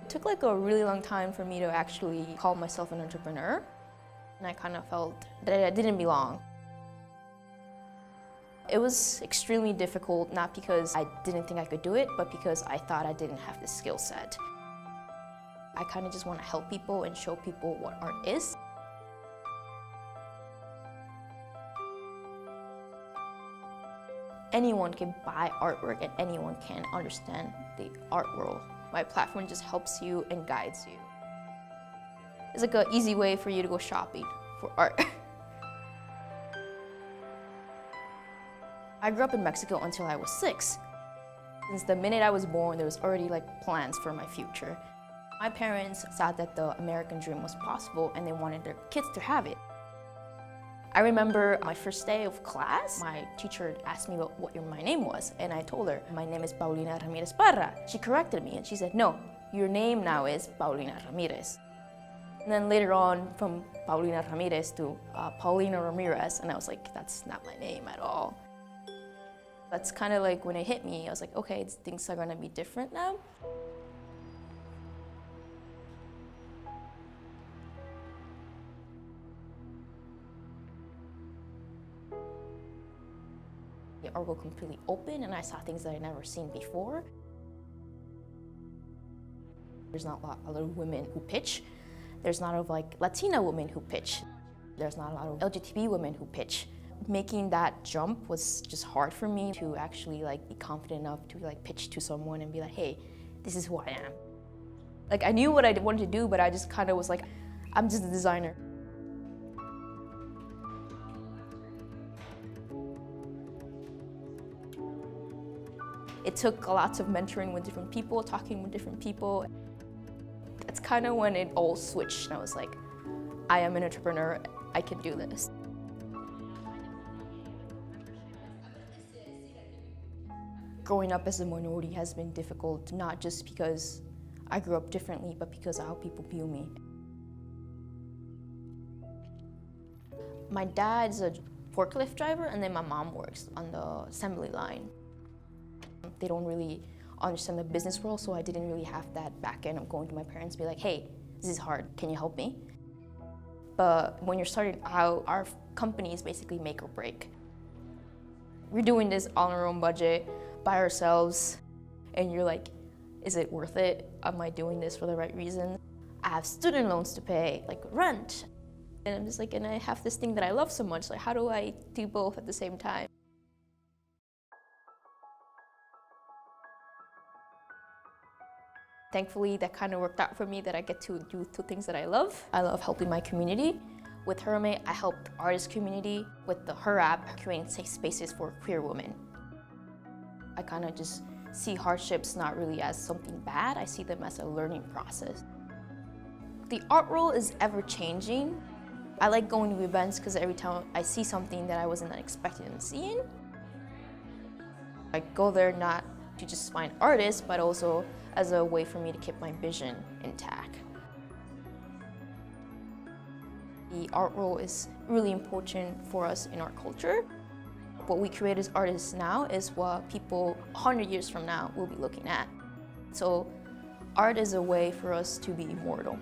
It took like a really long time for me to actually call myself an entrepreneur. And I kind of felt that I didn't belong. It was extremely difficult, not because I didn't think I could do it, but because I thought I didn't have the skill set. I kind of just want to help people and show people what art is. Anyone can buy artwork and anyone can understand the art world. My platform just helps you and guides you. It's like an easy way for you to go shopping for art. I grew up in Mexico until I was 6. Since the minute I was born, there was already like plans for my future. My parents thought that the American dream was possible and they wanted their kids to have it. I remember my first day of class, my teacher asked me what my name was, and I told her, my name is Paulina Ramirez Parra. She corrected me and she said, no, your name now is Paulina Ramirez. And then later on, from Paulina Ramirez to Paulina Ramirez, and I was like, that's not my name at all. That's kind of like when it hit me, I was like, okay, things are gonna be different now. The art world completely open and I saw things that I'd never seen before. There's not a lot of women who pitch. There's not a lot of like Latina women who pitch. There's not a lot of LGBT women who pitch. Making that jump was just hard for me to actually like be confident enough to like pitch to someone and be like, hey, this is who I am. Like I knew what I wanted to do, but I just kind of was like, I'm just a designer. It took lots of mentoring with different people, talking with different people. That's kind of when it all switched and I was like, I am an entrepreneur, I can do this. Growing up as a minority has been difficult, not just because I grew up differently, but because of how people view me. My dad's a forklift driver and then my mom works on the assembly line. They don't really understand the business world, so I didn't really have that back end of going to my parents and be like, hey, this is hard, can you help me? But when you're starting out, our company is basically make or break. We're doing this on our own budget, by ourselves, and you're like, is it worth it? Am I doing this for the right reason? I have student loans to pay, like rent. And I'm just like, and I have this thing that I love so much, like how do I do both at the same time? Thankfully, that kind of worked out for me that I get to do two things that I love. I love helping my community. With Herme, I helped the artist community. With the Her app, creating safe spaces for queer women. I kind of just see hardships not really as something bad, I see them as a learning process. The art world is ever changing. I like going to events because every time I see something that I wasn't expecting seeing. I go there not to just find artists, but also as a way for me to keep my vision intact. The art world is really important for us in our culture. What we create as artists now is what people 100 years from now will be looking at. So art is a way for us to be immortal.